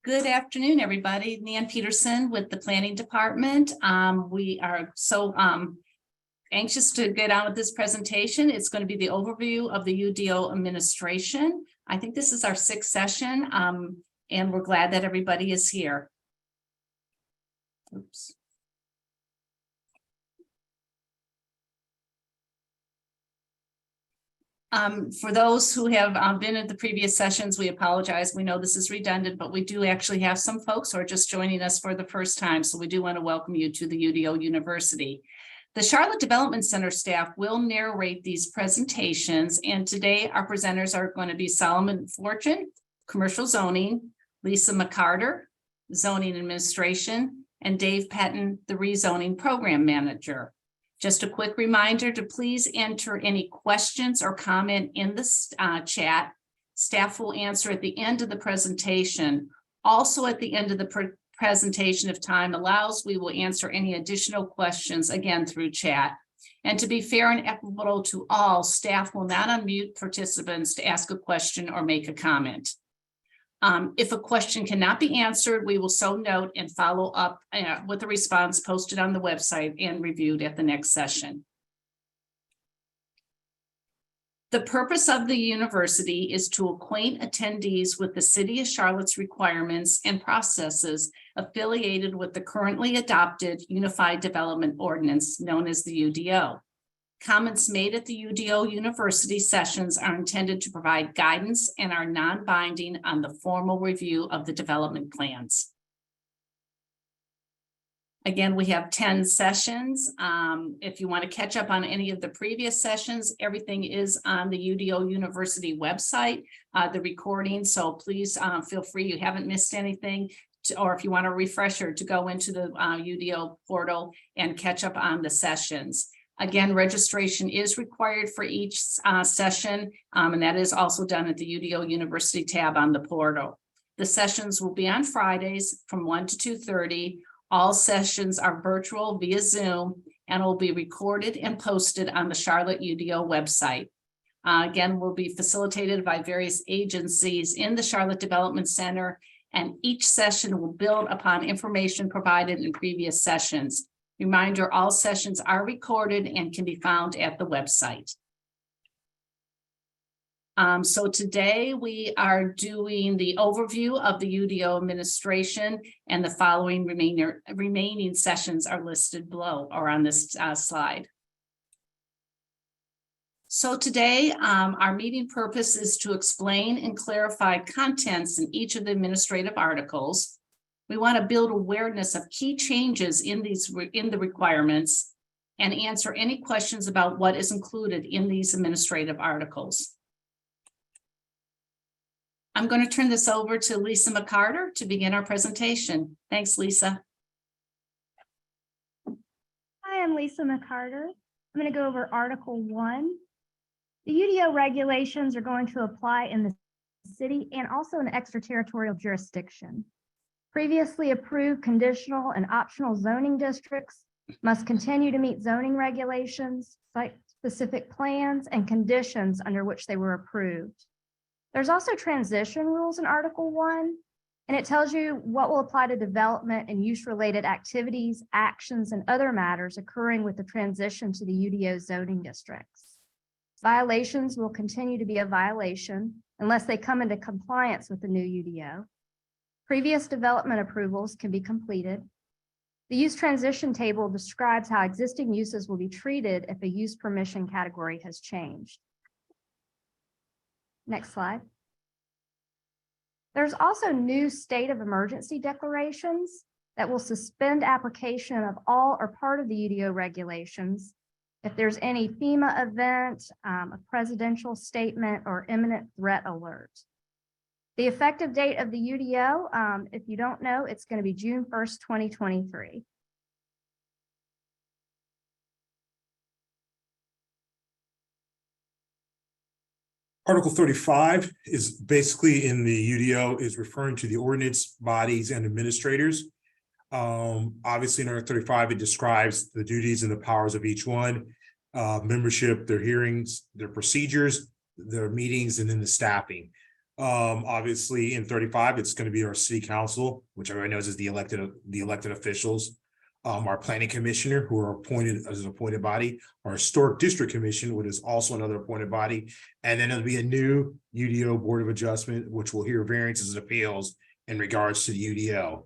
Good afternoon, everybody. Nan Peterson with the Planning Department. We are so anxious to get on with this presentation. It's going to be the overview of the UDO administration. I think this is our 6th session, and we're glad that everybody is here. Oops. For those who have been at the previous sessions, we apologize. We know this is redundant, but we do actually have some folks who are just joining us for the first time. So we do want to welcome you to the UDO University. The Charlotte Development Center staff will narrate these presentations. And today our presenters are going to be Solomon Fortune, Commercial Zoning, Lisa McCarter, Zoning Administration, and Dave Pettin, the Rezoning Program Manager. Just a quick reminder to please enter any questions or comment in the chat. Staff will answer at the end of the presentation. Also at the end of the presentation, if time allows, we will answer any additional questions again through chat. And to be fair and equitable to all, staff will not unmute participants to ask a question or make a comment. If a question cannot be answered, we will so note and follow up with a response posted on the website and reviewed at the next session. The purpose of the university is to acquaint attendees with the City of Charlotte's requirements and processes affiliated with the currently adopted Unified Development Ordinance known as the UDO. Comments made at the UDO University sessions are intended to provide guidance and are non-binding on the formal review of the development plans. Again, we have 10 sessions. If you want to catch up on any of the previous sessions, everything is on the UDO University website, the recording. So please feel free, you haven't missed anything, or if you want a refresher, to go into the UDO portal and catch up on the sessions. Again, registration is required for each session, and that is also done at the UDO University tab on the portal. The sessions will be on Fridays from 1 to 2:30. All sessions are virtual via Zoom and will be recorded and posted on the Charlotte UDO website. Again, will be facilitated by various agencies in the Charlotte Development Center, and each session will build upon information provided in previous sessions. Reminder, all sessions are recorded and can be found at the website. So today we are doing the overview of the UDO administration, and the following remaining sessions are listed below or on this slide. So today our meeting purpose is to explain and clarify contents in each of the administrative articles. We want to build awareness of key changes in the requirements and answer any questions about what is included in these administrative articles. I'm going to turn this over to Lisa McCarter to begin our presentation. Thanks, Lisa. Hi, I'm Lisa McCarter. I'm going to go over Article 1. The UDO regulations are going to apply in the city and also in extraterritorial jurisdiction. Previously approved conditional and optional zoning districts must continue to meet zoning regulations, site-specific plans, and conditions under which they were approved. There's also transition rules in Article 1, and it tells you what will apply to development and use-related activities, actions, and other matters occurring with the transition to the UDO zoning districts. Violations will continue to be a violation unless they come into compliance with the new UDO. Previous development approvals can be completed. The use transition table describes how existing uses will be treated if a use permission category has changed. Next slide. There's also new state of emergency declarations that will suspend application of all or part of the UDO regulations if there's any FEMA event, a presidential statement, or imminent threat alert. The effective date of the UDO, if you don't know, it's going to be June 1st, 2023. Article 35 is basically in the UDO is referring to the ordinance bodies and administrators. Obviously in Article 35, it describes the duties and the powers of each one, membership, their hearings, their procedures, their meetings, and then the staffing. Obviously in 35, it's going to be our city council, which everybody knows is the elected officials. Our planning commissioner, who are appointed as an appointed body, our historic district commission, which is also another appointed body. And then there'll be a new UDO Board of Adjustment, which will hear variances and appeals in regards to the UDO.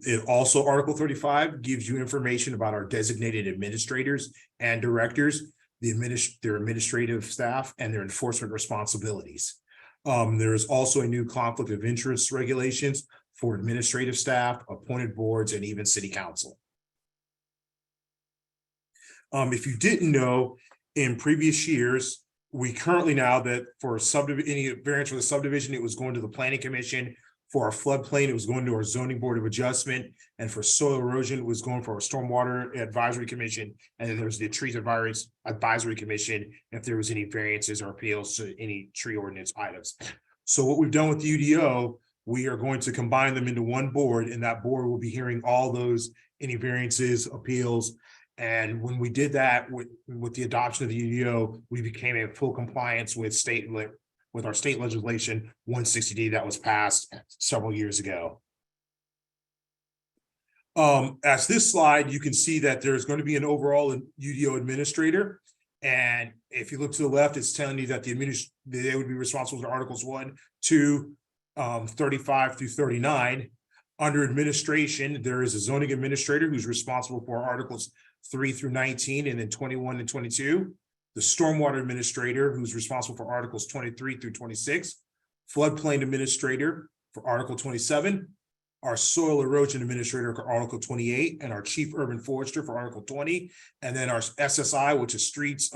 It also, Article 35 gives you information about our designated administrators and directors, their administrative staff and their enforcement responsibilities. There is also a new conflict of interest regulations for administrative staff, appointed boards, and even city council. If you didn't know, in previous years, we currently now that for any variance for the subdivision, it was going to the planning commission. For our floodplain, it was going to our zoning board of adjustment, and for soil erosion, it was going for our stormwater advisory commission. And then there's the trees advisory commission if there was any variances or appeals to any tree ordinance items. So what we've done with the UDO, we are going to combine them into one board, and that board will be hearing all those, any variances, appeals. And when we did that with the adoption of the UDO, we became in full compliance with our state legislation 160D that was passed several years ago. As this slide, you can see that there's going to be an overall UDO administrator. And if you look to the left, it's telling you that they would be responsible for Articles 1, 2, 35 through 39. Under administration, there is a zoning administrator who's responsible for Articles 3 through 19, and then 21 and 22. The stormwater administrator, who's responsible for Articles 23 through 26. Floodplain administrator for Article 27. Our soil erosion administrator for Article 28, and our chief urban forester for Article 20. And then our SSI, which is streets,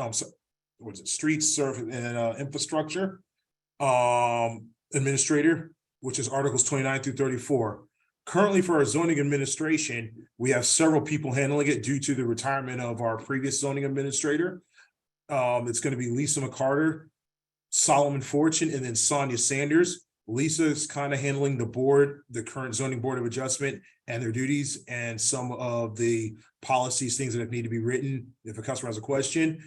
surface and infrastructure administrator, which is Articles 29 through 34. Currently, for our zoning administration, we have several people handling it due to the retirement of our previous zoning administrator. It's going to be Lisa McCarter, Solomon Fortune, and then Sonia Sanders. Lisa is kind of handling the current zoning board of adjustment and their duties and some of the policies, things that need to be written if a customer has a question.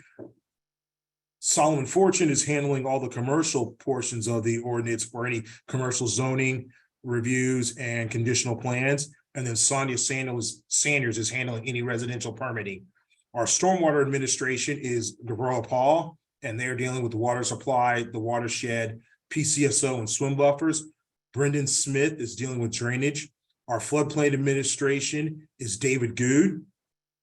Solomon Fortune is handling all the commercial portions of the ordinance for any commercial zoning reviews and conditional plans. And then Sonia Sanders is handling any residential permitting. Our stormwater administration is Gabriella Paul, and they're dealing with the water supply, the watershed, PCSO, and swim buffers. Brendan Smith is dealing with drainage. Our floodplain administration is David Good.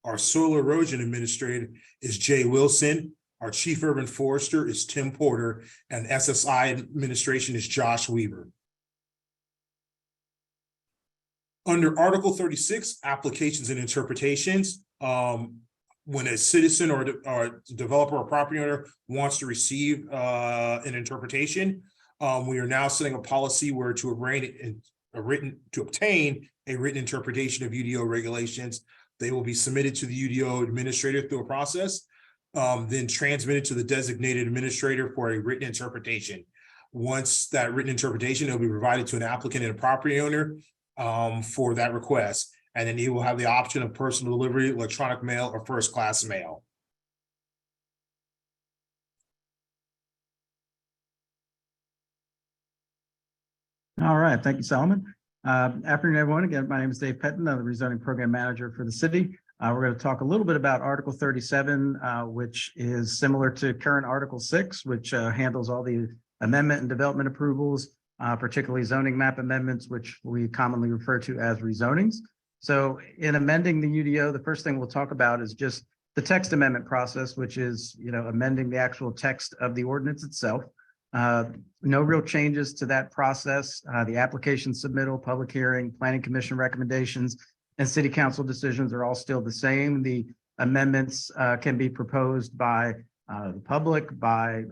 Our soil erosion administrator is Jay Wilson. Our chief urban forester is Tim Porter, and SSI administration is Josh Weaver. Under Article 36, applications and interpretations, when a citizen or developer or property owner wants to receive an interpretation, we are now setting a policy where to obtain a written interpretation of UDO regulations, they will be submitted to the UDO administrator through a process, then transmitted to the designated administrator for a written interpretation. Once that written interpretation, it will be provided to an applicant and a property owner for that request. And then you will have the option of personal delivery, electronic mail, or first-class mail. All right, thank you, Solomon. Afternoon, everyone. Again, my name is Dave Pettin. I'm the rezoning program manager for the city. We're going to talk a little bit about Article 37, which is similar to current Article 6, which handles all the amendment and development approvals, particularly zoning map amendments, which we commonly refer to as rezonings. So in amending the UDO, the first thing we'll talk about is just the text amendment process, which is, amending the actual text of the ordinance itself. No real changes to that process. The application submittal, public hearing, planning commission recommendations, and city council decisions are all still the same. The amendments can be proposed by the public, by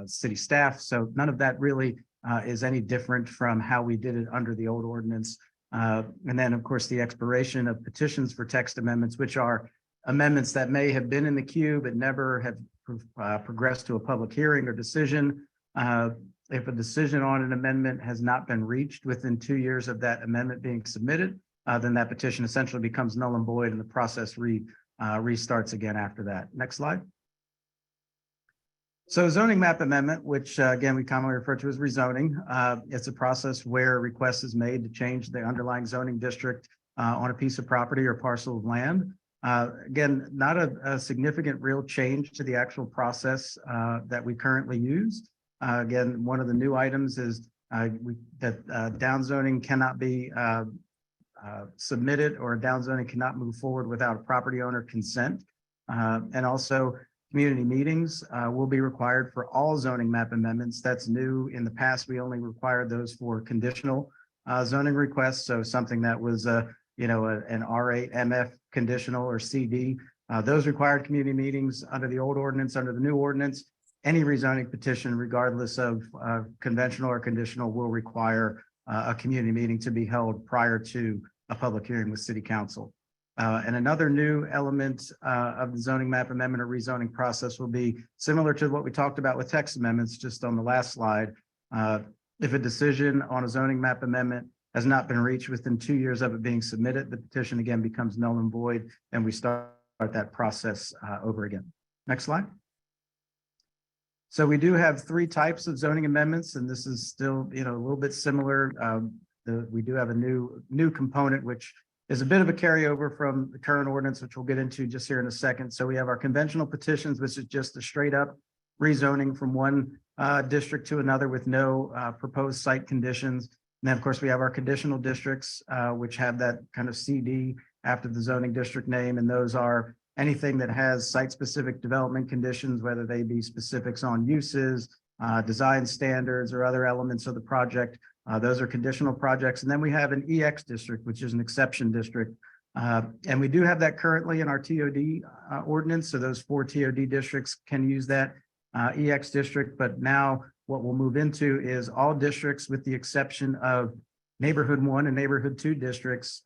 city staff. So none of that really is any different from how we did it under the old ordinance. And then, of course, the expiration of petitions for text amendments, which are amendments that may have been in the queue but never have progressed to a public hearing or decision. If a decision on an amendment has not been reached within 2 years of that amendment being submitted, then that petition essentially becomes null and void, and the process restarts again after that. Next slide. So zoning map amendment, which again, we commonly refer to as rezoning, it's a process where a request is made to change the underlying zoning district on a piece of property or parcel of land. Again, not a significant real change to the actual process that we currently use. Again, one of the new items is that downzoning cannot be submitted, or downzoning cannot move forward without a property owner consent. And also community meetings will be required for all zoning map amendments. That's new. In the past, we only required those for conditional zoning requests. So something that was an R8 MF conditional or CD, those required community meetings under the old ordinance. Under the new ordinance, any rezoning petition, regardless of conventional or conditional, will require a community meeting to be held prior to a public hearing with city council. And another new element of the zoning map amendment or rezoning process will be similar to what we talked about with text amendments just on the last slide. If a decision on a zoning map amendment has not been reached within 2 years of it being submitted, the petition again becomes null and void, and we start that process over again. Next slide. So we do have 3 types of zoning amendments, and this is still, a little bit similar. We do have a new component, which is a bit of a carryover from the current ordinance, which we'll get into just here in a second. So we have our conventional petitions, which is just a straight up rezoning from one district to another with no proposed site conditions. And then, of course, we have our conditional districts, which have that kind of CD after the zoning district name. And those are anything that has site-specific development conditions, whether they be specifics on uses, design standards, or other elements of the project. Those are conditional projects. And then we have an EX district, which is an exception district. And we do have that currently in our TOD ordinance. So those 4 TOD districts can use that EX district. But now what we'll move into is all districts, with the exception of neighborhood 1 and neighborhood 2 districts,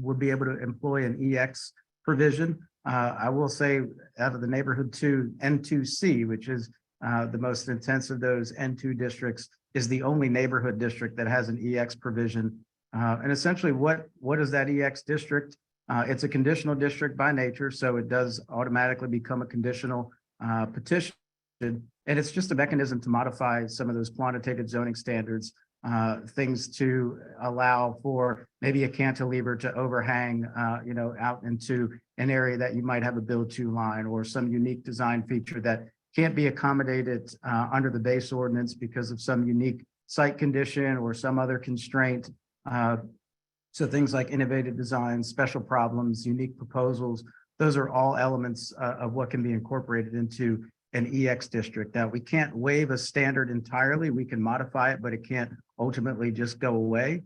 would be able to employ an EX provision. I will say out of the neighborhood 2, N2C, which is the most intense of those N2 districts, is the only neighborhood district that has an EX provision. And essentially what is that EX district? It's a conditional district by nature, so it does automatically become a conditional petition. And it's just a mechanism to modify some of those quantitative zoning standards, things to allow for maybe a cantilever to overhang, out into an area that you might have a build-to line, or some unique design feature that can't be accommodated under the base ordinance because of some unique site condition or some other constraint. So things like innovative designs, special problems, unique proposals, those are all elements of what can be incorporated into an EX district. Now, we can't waive a standard entirely. We can modify it, but it can't ultimately just go away.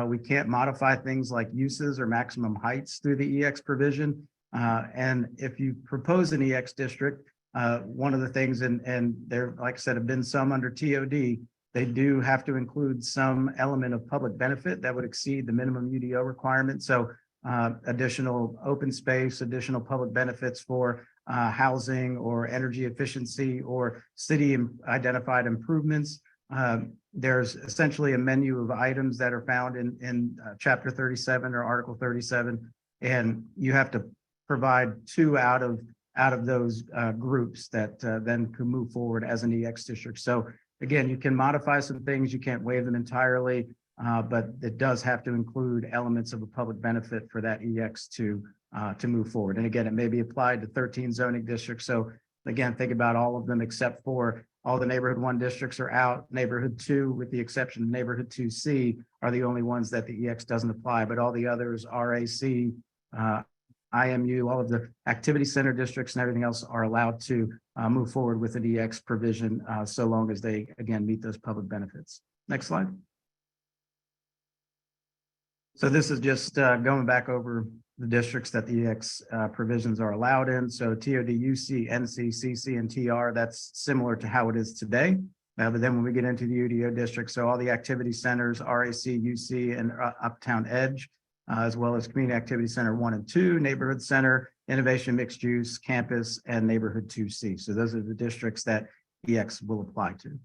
We can't modify things like uses or maximum heights through the EX provision. And if you propose an EX district, one of the things, and there, like I said, have been some under TOD, they do have to include some element of public benefit that would exceed the minimum UDO requirement. So additional open space, additional public benefits for housing or energy efficiency or city identified improvements. There's essentially a menu of items that are found in Chapter 37 or Article 37, and you have to provide 2 out of those groups that then can move forward as an EX district. So again, you can modify some things, you can't waive them entirely, but it does have to include elements of a public benefit for that EX to move forward. And again, it may be applied to 13 zoning districts. So again, think about all of them except for all the neighborhood 1 districts are out. Neighborhood 2, with the exception of neighborhood 2C, are the only ones that the EX doesn't apply, but all the others, RAC, IMU, all of the activity center districts and everything else are allowed to move forward with an EX provision so long as they, again, meet those public benefits. Next slide. So this is just going back over the districts that the EX provisions are allowed in. So TOD, UC, NC, CC, and TR, that's similar to how it is today. But then when we get into the UDO district, so all the activity centers, RAC, UC, and Uptown Edge, as well as Community Activity Center 1 and 2, Neighborhood Center, Innovation Mixed Use, Campus, and Neighborhood 2C. So those are the districts that EX will apply to.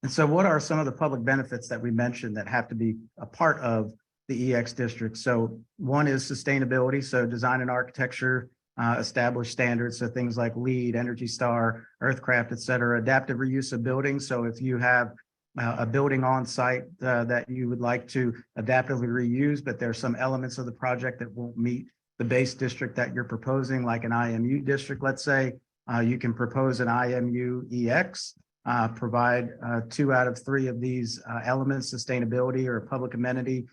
And so what are some of the public benefits that we mentioned that have to be a part of the EX district? So one is sustainability. So design and architecture established standards. So things like LEED, Energy Star, Earthcraft, et cetera, adaptive reuse of buildings. So if you have a building on site that you would like to adaptively reuse, but there's some elements of the project that won't meet the base district that you're proposing, like an IMU district, let's say, you can propose an IMU EX, provide 2 out of 3 of these elements, sustainability or public amenity,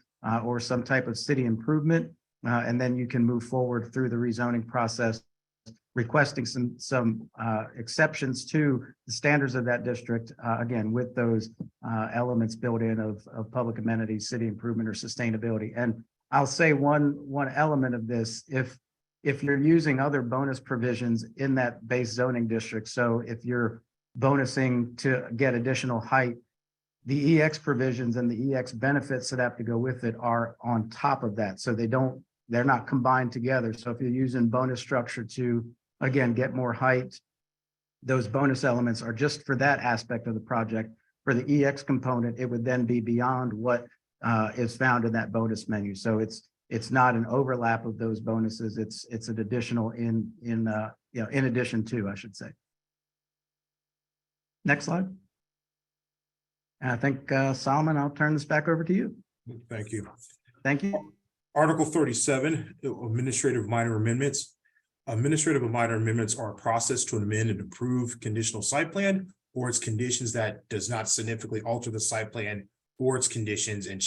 or some type of city improvement. And then you can move forward through the rezoning process, requesting some exceptions to the standards of that district, again, with those elements built in of public amenities, city improvement, or sustainability. And I'll say one element of this, if you're using other bonus provisions in that base zoning district, so if you're bonusing to get additional height, the EX provisions and the EX benefits that have to go with it are on top of that. So they're not combined together. So if you're using bonus structure to, again, get more height, those bonus elements are just for that aspect of the project. For the EX component, it would then be beyond what is found in that bonus menu. So it's not an overlap of those bonuses. It's an additional in addition to, I should say. Next slide. And I think Solomon, I'll turn this back over to you. Thank you. Thank you. Article 37, administrative minor amendments. Administrative minor amendments are a process to amend and approve conditional site plan or its conditions that does not significantly alter the site plan or its conditions and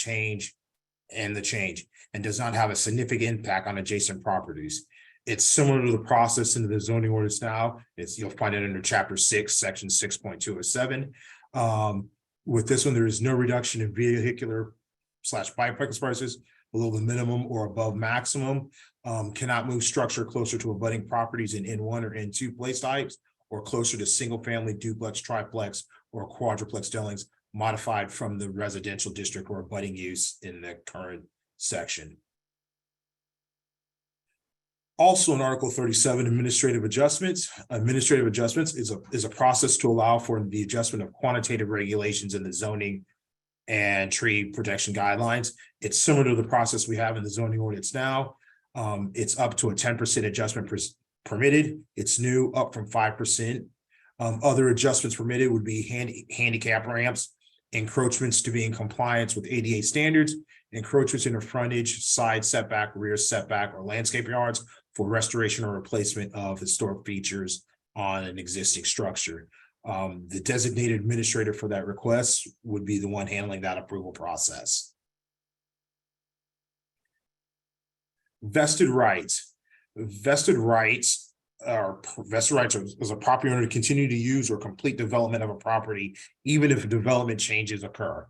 does not have a significant impact on adjacent properties. It's similar to the process in the zoning ordinance now. You'll find it under chapter 6, section 6.207. With this one, there is no reduction in vehicular/bike prices below the minimum or above maximum. Cannot move structure closer to abutting properties in N1 or N2 place types, or closer to single family duplex, triplex, or quadruplex dwellings modified from the residential district or abutting use in the current section. Also in Article 37, administrative adjustments. Administrative adjustments is a process to allow for the adjustment of quantitative regulations in the zoning and tree protection guidelines. It's similar to the process we have in the zoning ordinance now. It's up to a 10% adjustment permitted. It's new, up from 5%. Other adjustments permitted would be handicap ramps, encroachments to be in compliance with ADA standards, encroachments in the frontage, side setback, rear setback, or landscape yards for restoration or replacement of historic features on an existing structure. The designated administrator for that request would be the one handling that approval process. Vested rights. Vested rights as a property owner to continue to use or complete development of a property, even if development changes occur.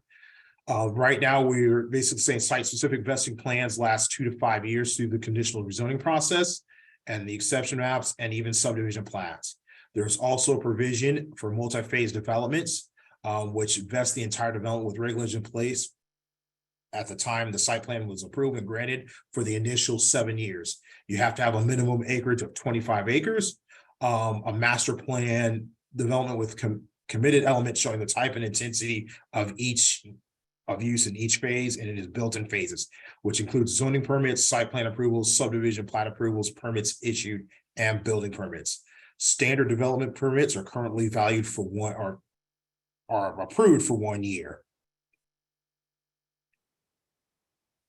Right now, we're basically saying site-specific vesting plans last 2 to 5 years through the conditional rezoning process and the exception maps and even subdivision plats. There's also a provision for multi-phase developments, which vests the entire development with regulations in place at the time the site plan was approved and granted for the initial 7 years. You have to have a minimum acreage of 25 acres, a master plan development with committed elements showing the type and intensity of use in each phase, and it is built in phases, which includes zoning permits, site plan approvals, subdivision plat approvals, permits issued, and building permits. Standard development permits are currently valued for are approved for 1 year.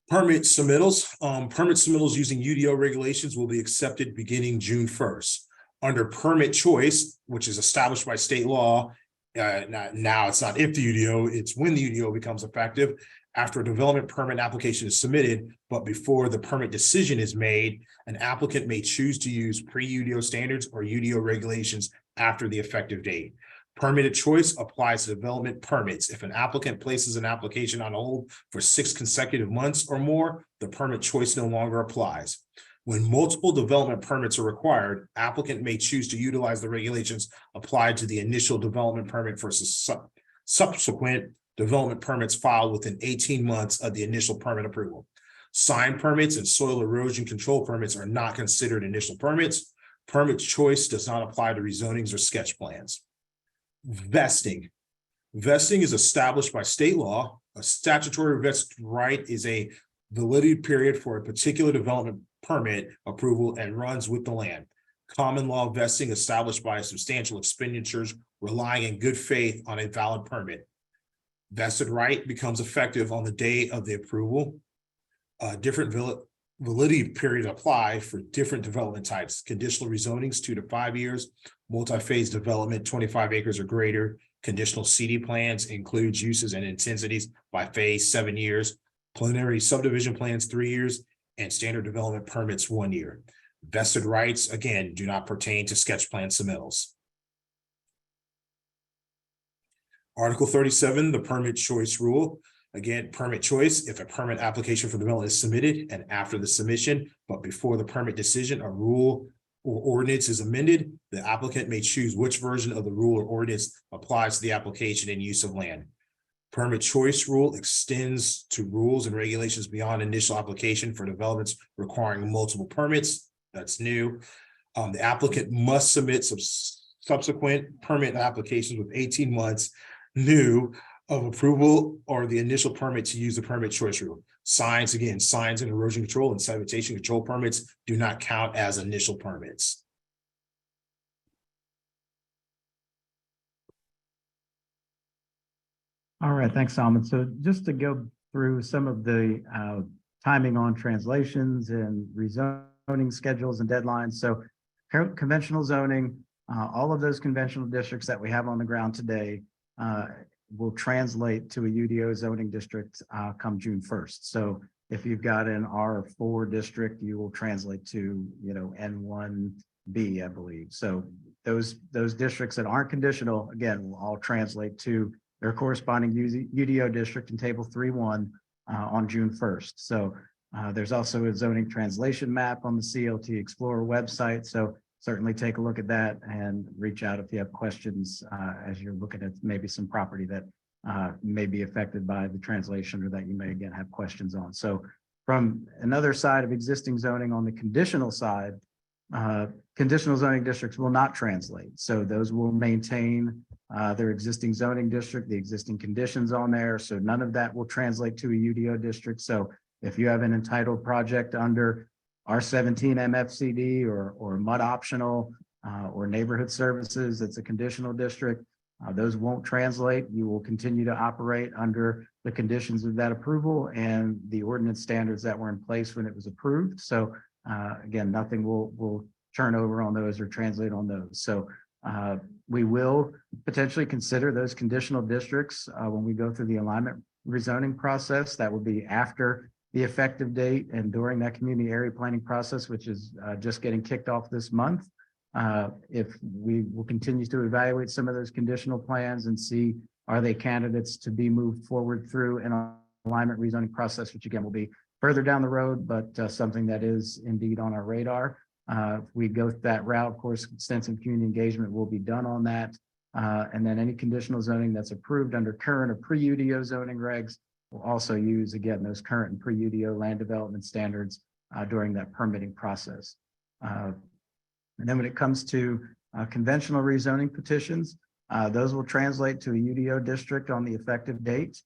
Permit submittals. Permit submittals using UDO regulations will be accepted beginning June 1st. Under permit choice, which is established by state law, now it's not if the UDO, it's when the UDO becomes effective after a development permit application is submitted, but before the permit decision is made, an applicant may choose to use pre-UDO standards or UDO regulations after the effective date. Permitted choice applies to development permits. If an applicant places an application on hold for 6 consecutive months or more, the permit choice no longer applies. When multiple development permits are required, applicant may choose to utilize the regulations applied to the initial development permit for subsequent development permits filed within 18 months of the initial permit approval. Sign permits and soil erosion control permits are not considered initial permits. Permit choice does not apply to rezonings or sketch plans. Vesting. Vesting is established by state law. A statutory vested right is a validity period for a particular development permit approval and runs with the land. common law vesting established by substantial expenditures relying in good faith on a valid permit. Vested right becomes effective on the day of the approval. Different validity period apply for different development types. Conditional rezonings 2 to 5 years, multi-phase development 25 acres or greater. Conditional CD plans includes uses and intensities by phase 7 years. Preliminary subdivision plans 3 years, and standard development permits 1 year. Vested rights, again, do not pertain to sketch plan submittals. Article 37, the permit choice rule. Again, permit choice, if a permit application for development is submitted and after the submission, but before the permit decision, a rule or ordinance is amended, the applicant may choose which version of the rule or ordinance applies to the application and use of land. Permit choice rule extends to rules and regulations beyond initial application for developments requiring multiple permits. That's new. The applicant must submit some subsequent permit applications with 18 months new of approval or the initial permit to use the permit choice rule. Signs, again, signs and erosion control and sedimentation control permits do not count as initial permits. All right, thanks, Salman. So just to go through some of the timing on translations and rezoning schedules and deadlines. So conventional zoning, all of those conventional districts that we have on the ground today will translate to a UDO zoning district come June 1st. So if you've got an R4 district, you will translate to, N1B, I believe. So those districts that aren't conditional, again, will all translate to their corresponding UDO district in table 3.1 on June 1st. So there's also a zoning translation map on the CLT Explorer website. So certainly take a look at that and reach out if you have questions as you're looking at maybe some property that may be affected by the translation or that you may again have questions on. So from another side of existing zoning on the conditional side, conditional zoning districts will not translate. So those will maintain their existing zoning district, the existing conditions on there. So none of that will translate to a UDO district. So if you have an entitled project under R17 MFCD or MUD optional or neighborhood services, it's a conditional district. Those won't translate. You will continue to operate under the conditions of that approval and the ordinance standards that were in place when it was approved. So again, nothing will turn over on those or translate on those. So we will potentially consider those conditional districts when we go through the alignment rezoning process. That will be after the effective date and during that community area planning process, which is just getting kicked off this month. If we will continue to evaluate some of those conditional plans and see, are they candidates to be moved forward through an alignment rezoning process, which again will be further down the road, but something that is indeed on our radar. If we go that route, of course, extensive community engagement will be done on that. And then any conditional zoning that's approved under current or pre-UDO zoning regs will also use, again, those current and pre-UDO land development standards during that permitting process. And then when it comes to conventional rezoning petitions, those will translate to a UDO district on the effective date.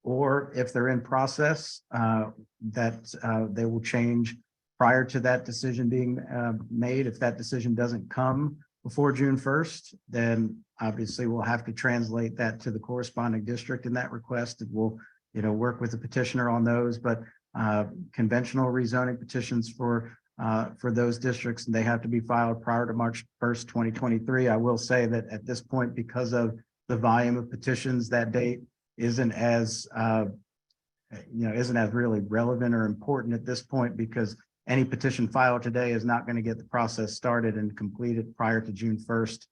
Or if they're in process, that they will change prior to that decision being made. If that decision doesn't come before June 1st, then obviously we'll have to translate that to the corresponding district in that request. And we'll, work with the petitioner on those, but conventional rezoning petitions for those districts, and they have to be filed prior to March 1st, 2023. I will say that at this point, because of the volume of petitions, that date isn't as really relevant or important at this point, because any petition filed today is not going to get the process started and completed prior to June 1st.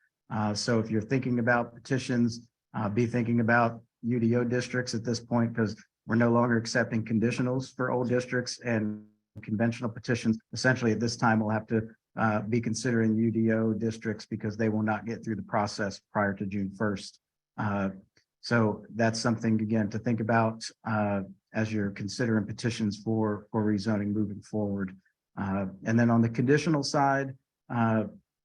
So if you're thinking about petitions, be thinking about UDO districts at this point, because we're no longer accepting conditionals for old districts, and conventional petitions essentially at this time will have to be considering UDO districts because they will not get through the process prior to June 1st. So that's something, again, to think about as you're considering petitions for rezoning moving forward. And then on the conditional side,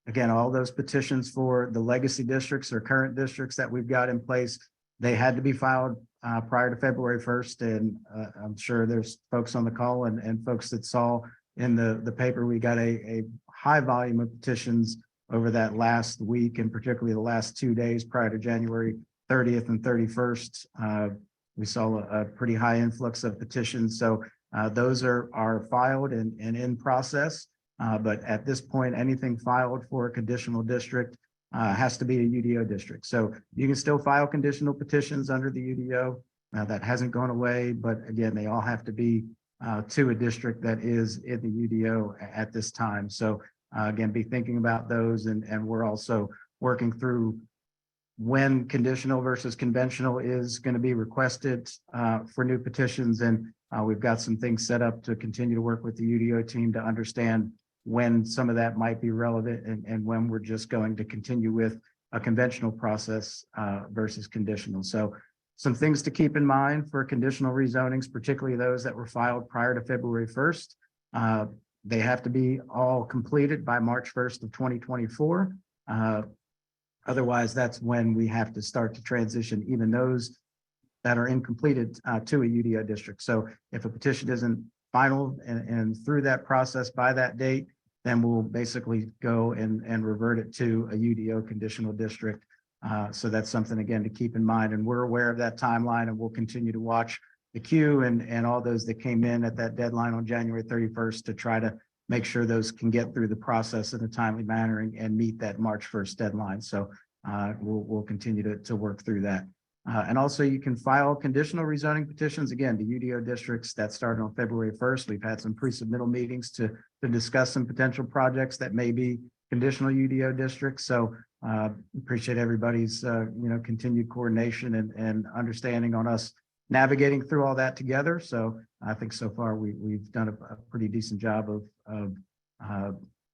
again, all those petitions for the legacy districts or current districts that we've got in place, they had to be filed prior to February 1st. And I'm sure there's folks on the call and folks that saw in the paper, we got a high volume of petitions over that last week, and particularly the last 2 days prior to January 30th and 31st. We saw a pretty high influx of petitions. So those are filed and in process. But at this point, anything filed for a conditional district has to be a UDO district. So you can still file conditional petitions under the UDO. That hasn't gone away, but again, they all have to be to a district that is in the UDO at this time. So again, be thinking about those, and we're also working through when conditional versus conventional is going to be requested for new petitions. And we've got some things set up to continue to work with the UDO team to understand when some of that might be relevant, and when we're just going to continue with a conventional process versus conditional. So some things to keep in mind for conditional rezonings, particularly those that were filed prior to February 1st. They have to be all completed by March 1st of 2024. Otherwise, that's when we have to start to transition even those that are incompleted to a UDO district. So if a petition isn't final and through that process by that date, then we'll basically go and revert it to a UDO conditional district. So that's something, again, to keep in mind. And we're aware of that timeline, and we'll continue to watch the queue and all those that came in at that deadline on January 31st to try to make sure those can get through the process in a timely manner and meet that March 1st deadline. So we'll continue to work through that. And also you can file conditional rezoning petitions, again, to UDO districts. That started on February 1st. We've had some pre-submittal meetings to discuss some potential projects that may be conditional UDO districts. So appreciate everybody's continued coordination and understanding on us navigating through all that together. So I think so far we've done a pretty decent job of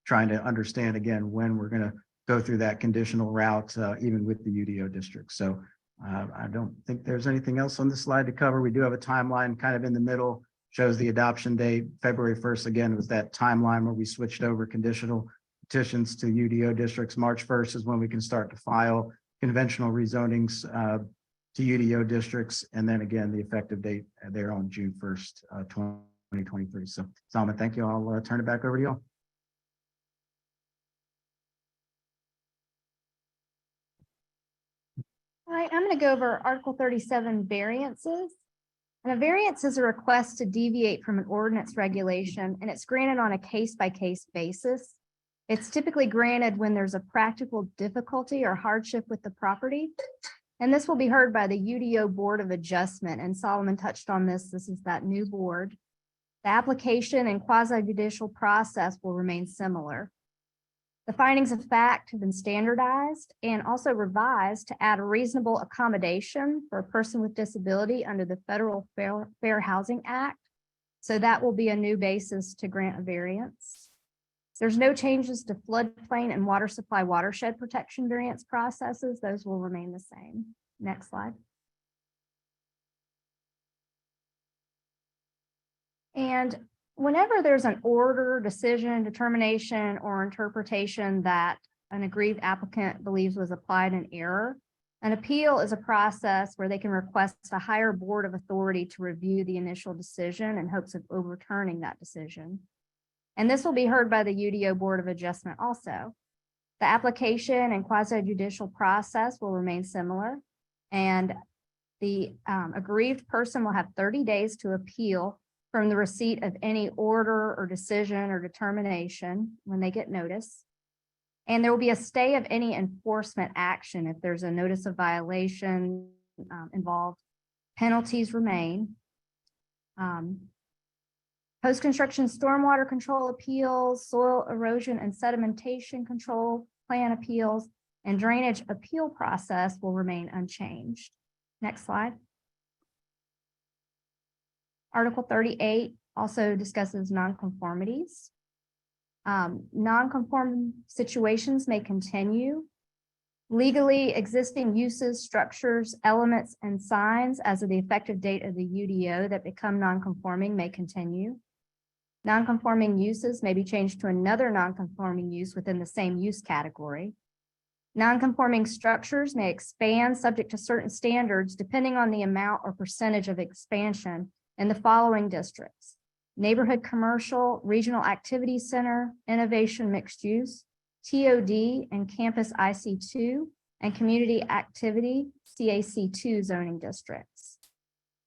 trying to understand, again, when we're going to go through that conditional route, even with the UDO district. So I don't think there's anything else on this slide to cover. We do have a timeline kind of in the middle, shows the adoption date. February 1st, again, was that timeline where we switched over conditional petitions to UDO districts. March 1st is when we can start to file conventional rezonings to UDO districts. And then again, the effective date there on June 1st, 2023. So Solomon, thank you. I'll turn it back over to you all. All right, I'm going to go over Article 37 variances. And a variance is a request to deviate from an ordinance regulation, and it's granted on a case-by-case basis. It's typically granted when there's a practical difficulty or hardship with the property. And this will be heard by the UDO Board of Adjustment. And Solomon touched on this. This is that new board. The application and quasi-judicial process will remain similar. The findings of fact have been standardized and also revised to add a reasonable accommodation for a person with disability under the Federal Fair Housing Act. So that will be a new basis to grant a variance. There's no changes to floodplain and water supply watershed protection variance processes. Those will remain the same. Next slide. And whenever there's an order, decision, determination, or interpretation that an aggrieved applicant believes was applied in error, an appeal is a process where they can request a higher board of authority to review the initial decision in hopes of overturning that decision. And this will be heard by the UDO Board of Adjustment also. The application and quasi-judicial process will remain similar, and the aggrieved person will have 30 days to appeal from the receipt of any order or decision or determination when they get notice. And there will be a stay of any enforcement action if there's a notice of violation involved. Penalties remain. Post-construction stormwater control appeals, soil erosion and sedimentation control plan appeals, and drainage appeal process will remain unchanged. Next slide. Article 38 also discusses nonconformities. Non-conforming situations may continue. Legally existing uses, structures, elements, and signs as of the effective date of the UDO that become nonconforming may continue. Nonconforming uses may be changed to another nonconforming use within the same use category. Nonconforming structures may expand subject to certain standards depending on the amount or percentage of expansion in the following districts: neighborhood commercial, regional activity center, innovation mixed use, TOD and campus IC2, and community activity CAC2 zoning districts.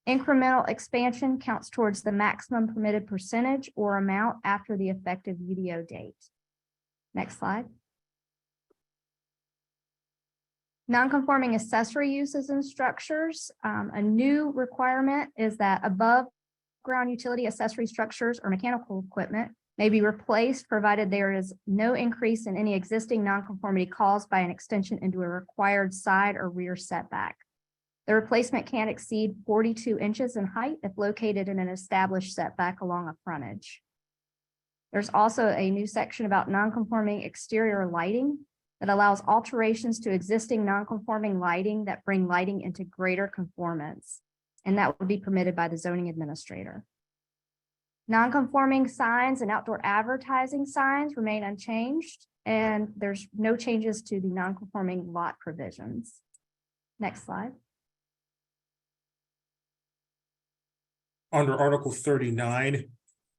Incremental expansion counts towards the maximum permitted percentage or amount after the effective UDO date. Next slide. Non-conforming accessory uses and structures. A new requirement is that above ground utility accessory structures or mechanical equipment may be replaced provided there is no increase in any existing nonconformity caused by an extension into a required side or rear setback. The replacement can't exceed 42 inches in height if located in an established setback along a frontage. There's also a new section about nonconforming exterior lighting that allows alterations to existing nonconforming lighting that bring lighting into greater conformance, and that would be permitted by the zoning administrator. Nonconforming signs and outdoor advertising signs remain unchanged, and there's no changes to the nonconforming lot provisions. Next slide. Under Article 39,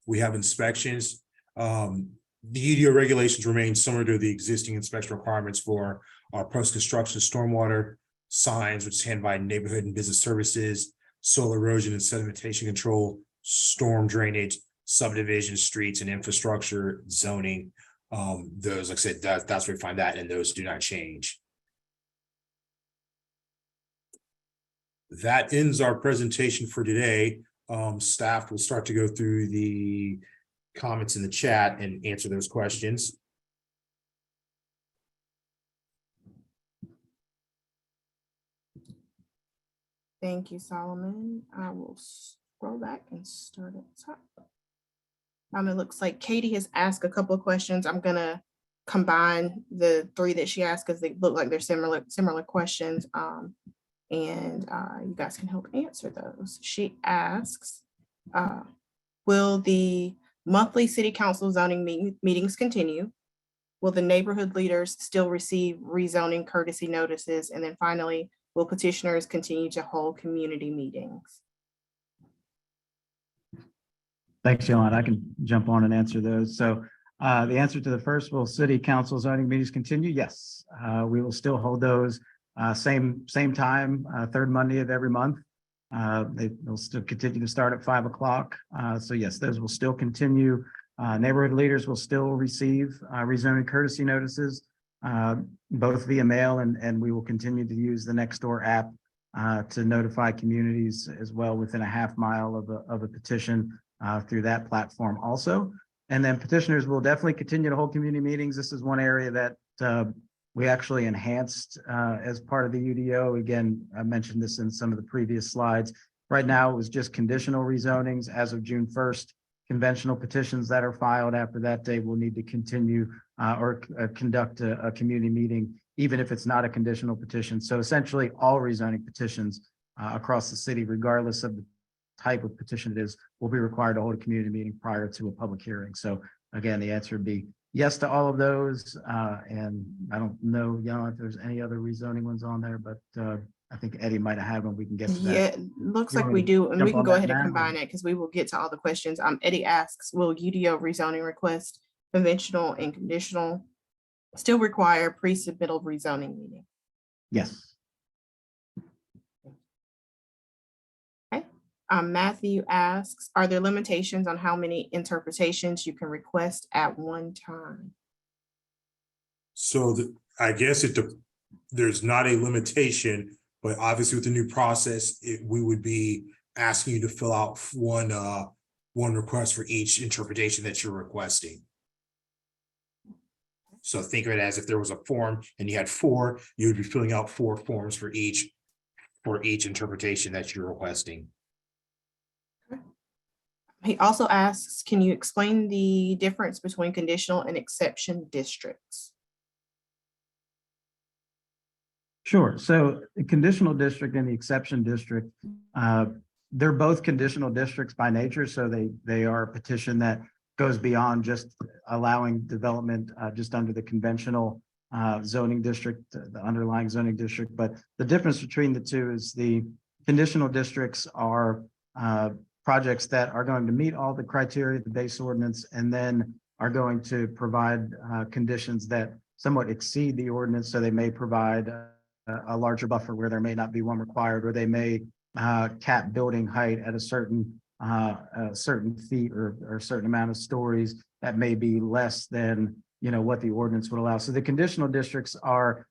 we have inspections. The UDO regulations remain similar to the existing inspection requirements for post-construction stormwater signs, which is handled by neighborhood and business services, soil erosion and sedimentation control, storm drainage, subdivision, streets and infrastructure, zoning. Those, like I said, that's where we find that, and those do not change. That ends our presentation for today. Staff will start to go through the comments in the chat and answer those questions. Thank you, Solomon. I will scroll back and start at the top. It looks like Katie has asked a couple of questions. I'm gonna combine the three that she asked because they look like they're similar questions. And you guys can help answer those. She asks, will the monthly city council zoning meetings continue? Will the neighborhood leaders still receive rezoning courtesy notices? And then finally, will petitioners continue to hold community meetings? Thanks, Yolanda. I can jump on and answer those. So the answer to the first, will city council zoning meetings continue? Yes, we will still hold those same time, third Monday of every month. They'll still continue to start at 5 o'clock. So yes, those will still continue. Neighborhood leaders will still receive rezoning courtesy notices, both via mail, and we will continue to use the Nextdoor app to notify communities as well within a half mile of a petition through that platform also. And then petitioners will definitely continue to hold community meetings. This is one area that we actually enhanced as part of the UDO. Again, I mentioned this in some of the previous slides. Right now, it was just conditional rezonings. As of June 1st, conventional petitions that are filed after that date will need to continue or conduct a community meeting, even if it's not a conditional petition. So essentially, all rezoning petitions across the city, regardless of the type of petition it is, will be required to hold a community meeting prior to a public hearing. So again, the answer would be yes to all of those. And I don't know, Jan, if there's any other rezoning ones on there, but I think Eddie might have had one. We can get to that. Yeah, looks like we do. And we can go ahead and now? combine it because we will get to all the questions. Eddie asks, will UDO rezoning request conventional and conditional still require pre-submittal rezoning meeting? Yes. Matthew asks, are there limitations on how many interpretations you can request at one time? So I guess there's not a limitation, but obviously with the new process, we would be asking you to fill out one request for each interpretation that you're requesting. So think of it as if there was a form and you had 4, you would be filling out 4 forms for each interpretation that you're requesting. He also asks, can you explain the difference between conditional and exception districts? Sure. So the conditional district and the exception district, they're both conditional districts by nature. So they are a petition that goes beyond just allowing development just under the conventional zoning district, the underlying zoning district. But the difference between the two is the conditional districts are projects that are going to meet all the criteria of the base ordinance and then are going to provide conditions that somewhat exceed the ordinance. So they may provide a larger buffer where there may not be one required, or they may cap building height at a certain feet or a certain amount of stories that may be less than, you know, what the ordinance would allow. So the conditional districts are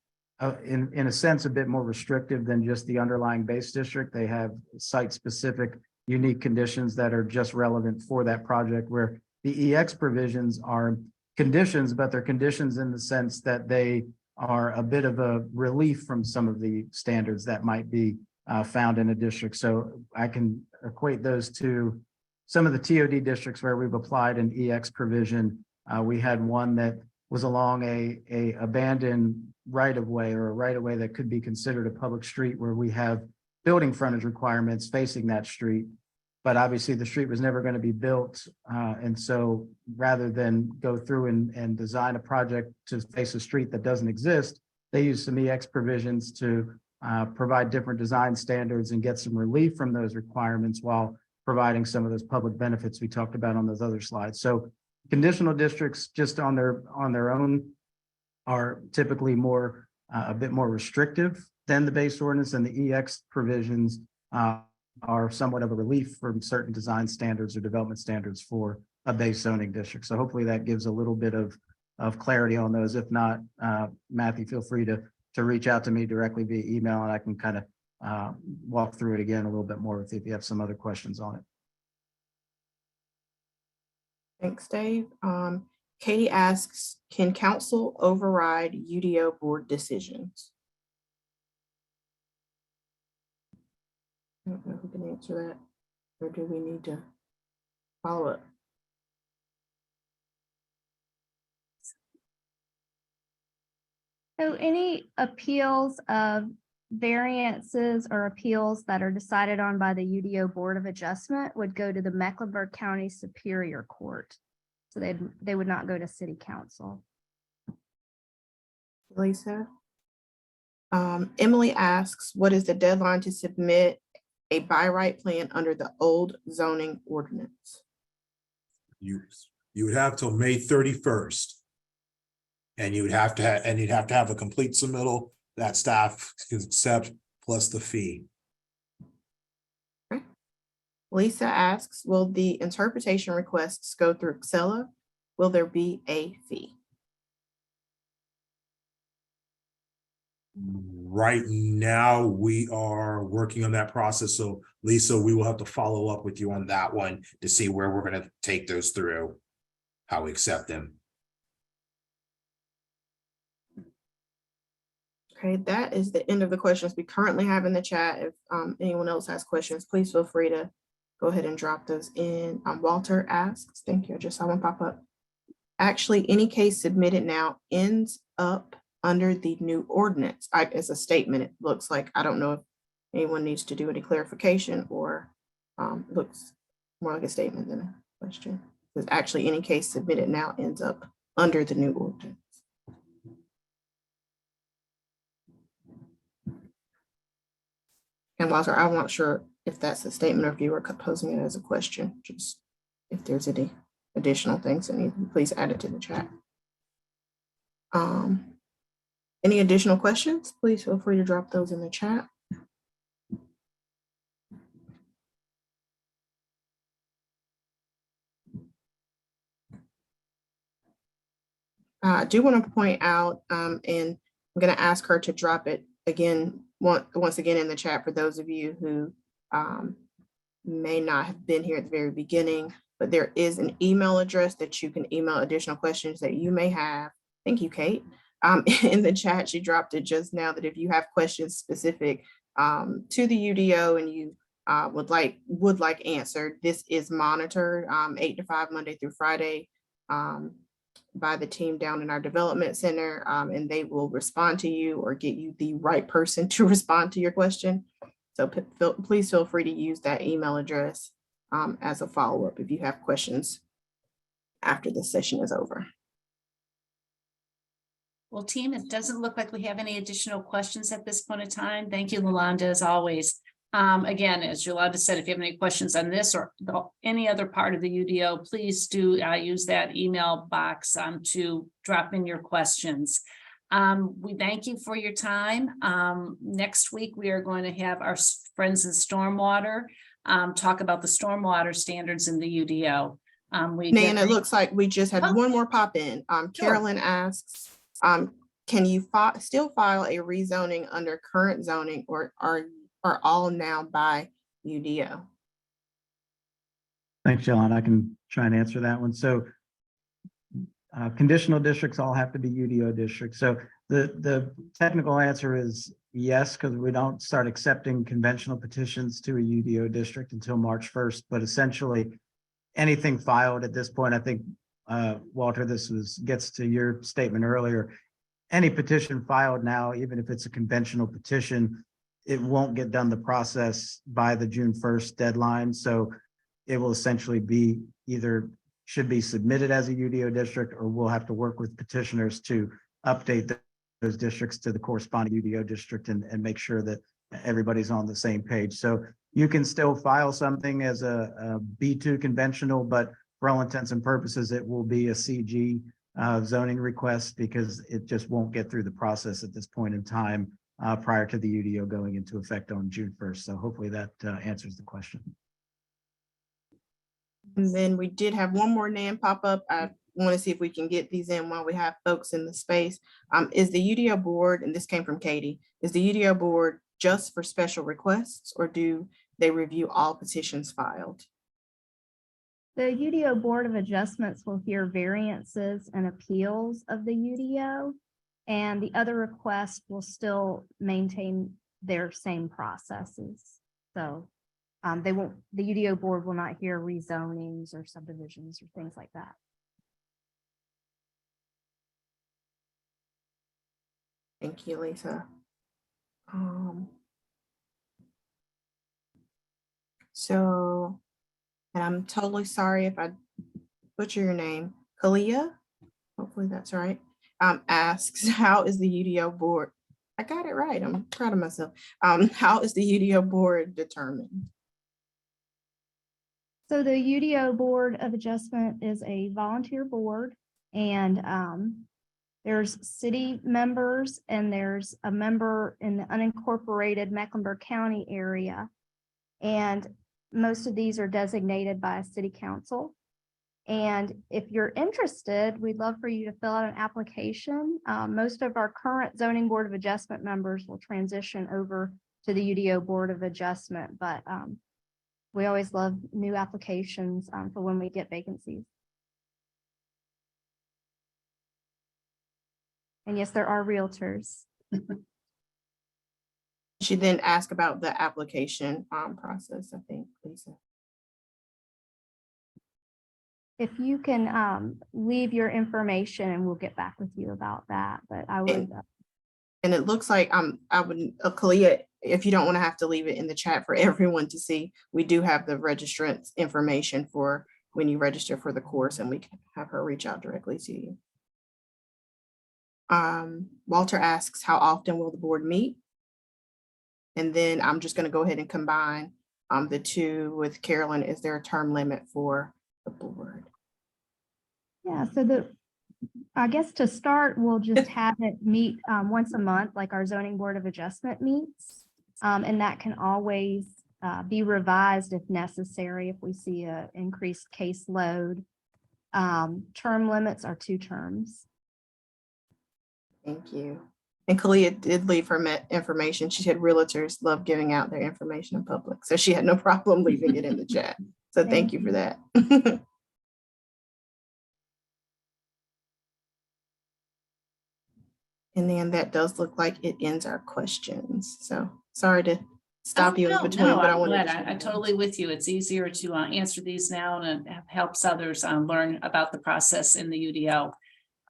in a sense a bit more restrictive than just the underlying base district. They have site specific unique conditions that are just relevant for that project, where the EX provisions are conditions, but they're conditions in the sense that they are a bit of a relief from some of the standards that might be found in a district. So I can equate those to some of the TOD districts where we've applied an EX provision. We had one that was along a abandoned right of way, or a right of way that could be considered a public street, where we have building frontage requirements facing that street. But obviously the street was never going to be built. And so rather than go through and design a project to face a street that doesn't exist, they use some EX provisions to provide different design standards and get some relief from those requirements while providing some of those public benefits we talked about on those other slides. So conditional districts just on their own are typically more a bit more restrictive than the base ordinance, and the EX provisions are somewhat of a relief from certain design standards or development standards for a base zoning district. So hopefully that gives a little bit of clarity on those. If not, Matthew, feel free to reach out to me directly via email, and I can kind of walk through it again a little bit more with you if you have some other questions on it. Thanks, Dave. Katie asks, can council override UDO board decisions? I don't know who can answer that, or do we need to follow up? So any appeals of variances or appeals that are decided on by the UDO Board of Adjustment would go to the Mecklenburg County Superior Court. So they would not go to City Council. Lisa? Emily asks, what is the deadline to submit a by right plan under the old zoning ordinance? You would have till May 31st. And you would have to have, and you'd have to have a complete submittal that staff can accept plus the fee. Okay. Lisa asks, will the interpretation requests go through Excella? Will there be a fee? Right now, we are working on that process. So Lisa, we will have to follow up with you on that one to see where we're going to take those through, how we accept them. Okay, that is the end of the questions we currently have in the chat. If anyone else has questions, please feel free to go ahead and drop those in. Walter asks, thank you, I just saw one pop up. Actually, any case submitted now ends up under the new ordinance. As a statement, it looks like. I don't know if anyone needs to do any clarification, or looks more like a statement than a question. Because actually any case submitted now ends up under the new ordinance. And Walter, I'm not sure if that's a statement or if you were posing it as a question. Just if there's any additional things that need, please add it to the chat. Any additional questions? Please feel free to drop those in the chat. I do want to point out, and I'm going to ask her to drop it again, once again in the chat for those of you who may not have been here at the very beginning, but there is an email address that you can email additional questions that you may have. Thank you, Kate. In the chat, she dropped it just now, that if you have questions specific to the UDO and you would like answered, this is monitored 8 to 5 Monday through Friday by the team down in our development center, and they will respond to you or get you the right person to respond to your question. So please feel free to use that email address as a follow-up if you have questions after the session is over. Well, team, it doesn't look like we have any additional questions at this point in time. Thank you, Yolanda, as always. Again, as Yolanda said, if you have any questions on this or any other part of the UDO, please do use that email box to drop in your questions. We thank you for your time. Next week, we are going to have our friends in stormwater talk about the stormwater standards in the UDO. Nan, it looks like we just had one more pop in. Carolyn asks, can you still file a rezoning under current zoning, or are all now by UDO? Thanks, John. I can try and answer that one. So conditional districts all have to be UDO districts. So the technical answer is yes, because we don't start accepting conventional petitions to a UDO district until March 1st. But essentially, anything filed at this point, I think, Walter, gets to your statement earlier. Any petition filed now, even if it's a conventional petition, it won't get done the process by the June 1st deadline. So it will essentially be should be submitted as a UDO district, or we'll have to work with petitioners to update those districts to the corresponding UDO district and make sure that everybody's on the same page. So you can still file something as a B2 conventional, but for all intents and purposes, it will be a CG zoning request, because it just won't get through the process at this point in time prior to the UDO going into effect on June 1st. So hopefully that answers the question. And then we did have one more name pop up. I want to see if we can get these in while we have folks in the space. Is the UDO board, and this came from Katie, is the UDO board just for special requests, or do they review all petitions filed? The UDO Board of Adjustments will hear variances and appeals of the UDO, and the other requests will still maintain their same processes. So the UDO board will not hear rezonings or subdivisions or things like that. Thank you, Lisa. So, and I'm totally sorry if I butcher your name, Kalia, hopefully that's right, asks, how is the UDO board? I got it right, I'm proud of myself. How is the UDO board determined? So the UDO Board of Adjustment is a volunteer board, and there's city members, and there's a member in the unincorporated Mecklenburg County area. And most of these are designated by a city council. And if you're interested, we'd love for you to fill out an application. Most of our current zoning board of adjustment members will transition over to the UDO Board of Adjustment, but we always love new applications for when we get vacancies. And yes, there are realtors. She then asked about the application process, I think, Lisa. If you can leave your information, and we'll get back with you about that, but I would. And it looks like I would, Kalia, if you don't want to have to leave it in the chat for everyone to see, we do have the registrant's information for when you register for the course, and we can have her reach out directly to you. Walter asks, how often will the board meet? And then I'm just going to go ahead and combine the two with Carolyn. Is there a term limit for the board? Yeah, so I guess to start, we'll just have it meet once a month, like our zoning board of adjustment meets. And that can always be revised if necessary, if we see an increased caseload. Term limits are 2 terms. Thank you. And Kalia did leave her information. She said realtors love giving out their information in public, so she had no problem leaving it in the chat. So thank you for that. And then that does look like it ends our questions. So sorry to stop you in between, but I wanted to. I'm totally with you. It's easier to answer these now, and it helps others learn about the process in the UDO.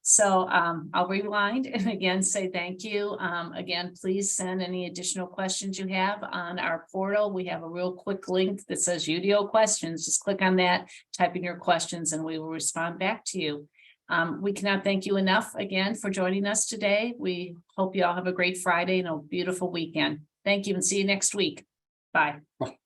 So I'll rewind and again say thank you. Again, please send any additional questions you have on our portal. We have a real quick link that says UDO questions. Just click on that, type in your questions, and we will respond back to you. We cannot thank you enough again for joining us today. We hope you all have a great Friday and a beautiful weekend. Thank you, and see you next week. Bye. Bye.